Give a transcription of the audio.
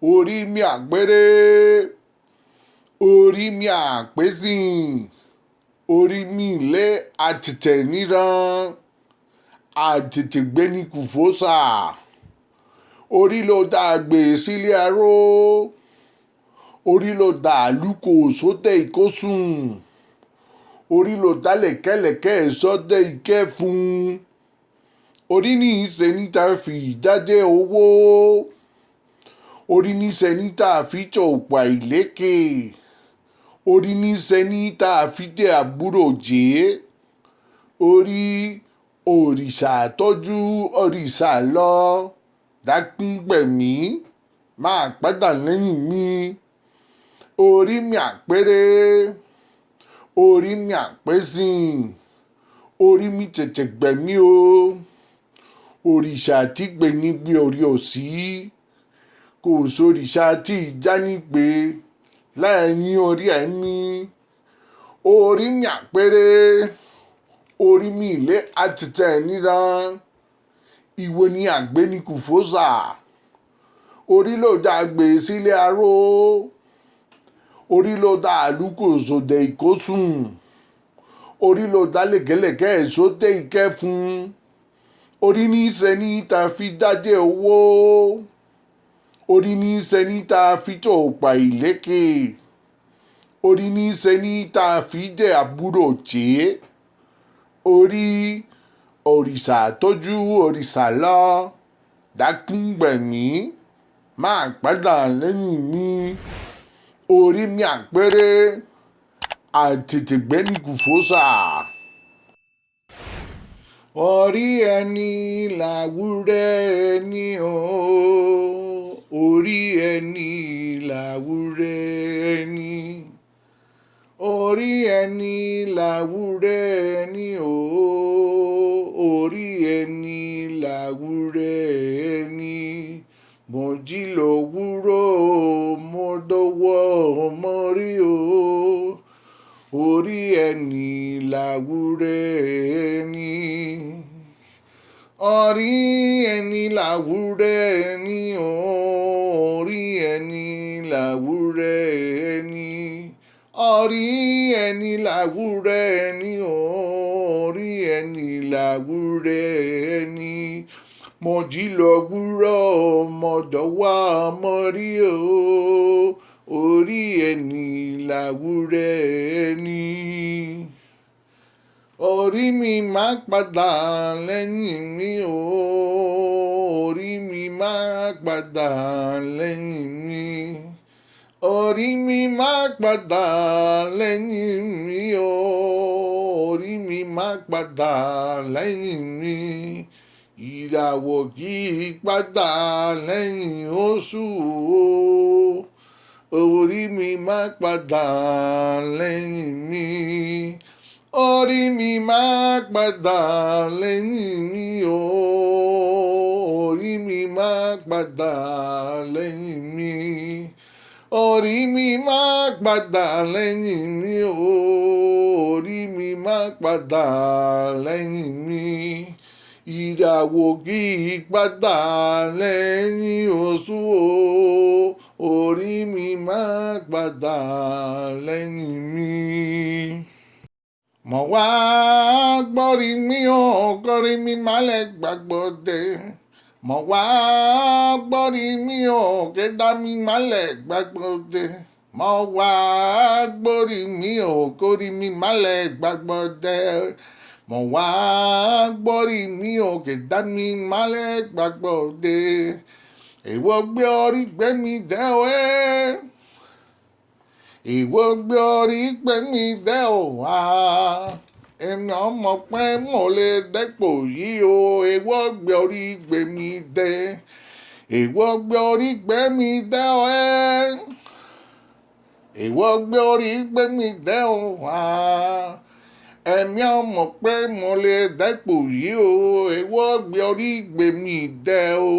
orí mi àgbèrè, orí mi àpèsìn, orí mi ilé àtètè níran, àtètè gbéni kùfọ́sà, orí ló dá gbé sílé aró, orí ló dá àlùkò sóde ìkósùn, orí ló dá lẹ̀kẹ̀lẹ̀kẹ̀ sóde ìkẹfun, orí ní ìṣe níta fi jáde owó, orí ní ìṣe níta fi tó pa ìlékè, orí ní ìṣe níta fi tẹ àbúrò jẹ́, orí òrìṣà tọ́jú òrìṣà lọ, dákúngbẹ̀mí máa padà lẹ́yìn mi, orí mi àpèrè, orí mi àpèsìn, orí mi tètè gbẹ̀mí o, òrìṣà tí gbé nígbé orí òsì, kò sóríṣà tí ìjà nígbé lẹ́yìn orí ẹ̀mí, orí mi àpèrè, orí mi ilé àtètè níran, ìwọ ni àgbéni kùfọ́sà, orí ló dá gbé sílé aró, orí ló dá àlùkò sóde ìkósùn, orí ló dá lẹ̀kẹ̀lẹ̀kẹ̀ sóde ìkẹfun, orí ní í ṣe níta fi dájẹ́ owó, orí ní í ṣe níta fi tó pa ìlékè, orí ní í ṣe níta fi dé àbúrò jẹ́, orí òrìṣà tọ́jú òrìṣà lọ, dákúngbẹ̀mí máa padà lẹ́yìn mi, orí mi àpèrè, àtètè gbéni kùfọ́sà. Orí ẹni làwúrẹ́ ẹni o, orí ẹni làwúrẹ́ ẹni, orí ẹni làwúrẹ́ ẹni o, orí ẹni làwúrẹ́ ẹni, mo jí lówùúrọ̀ mo dọwọ́ mo rí o, orí ẹni làwúrẹ́ ẹni, orí ẹni làwúrẹ́ ẹni o, orí ẹni làwúrẹ́ ẹni, orí ẹni làwúrẹ́ ẹni o, orí ẹni làwúrẹ́ ẹni, mo jí lówùúrọ̀ mo dọwọ́ mo rí o, orí ẹni làwúrẹ́ ẹni, orí mi máa padà lẹ́yìn mi o, orí mi máa padà lẹ́yìn mi, orí mi máa padà lẹ́yìn mi o, orí mi máa padà lẹ́yìn mi, ìràwọ̀ kì í padà lẹ́yìn oṣù o, orí mi máa padà lẹ́yìn mi, orí mi máa padà lẹ́yìn mi o, orí mi máa padà lẹ́yìn mi, orí mi máa padà lẹ́yìn mi o, orí mi máa padà lẹ́yìn mi, ìràwọ̀ kì í padà lẹ́yìn oṣù o, orí mi máa padà lẹ́yìn mi. Mo wá gbọ́rí mi ò kọrí mi málẹ̀ gbàgbọ́dẹ, mo wá gbọ́rí mi ò kẹ́dá mi málẹ̀ gbàgbọ́dẹ, mo wá gbọ́rí mi ò kórí mi málẹ̀ gbàgbọ́dẹ, mo wá gbọ́rí mi ò kẹ́dá mi málẹ̀ gbàgbọ́dẹ, èwo gbé orí gbé mi dẹ́ o ẹ́, ìwọ gbé orí gbé mi dẹ́ o wá, èmi ọmọ pé mo lè dẹ́pọ̀ yìí o, ìwọ gbé orí gbé mi dẹ́, ìwọ gbé orí gbé mi dẹ́ o ẹ́, ìwọ gbé orí gbé mi dẹ́ o wá, èmi ọmọ pé mo lè dẹ́pọ̀ yìí o, ìwọ gbé orí gbé mi dẹ́ o.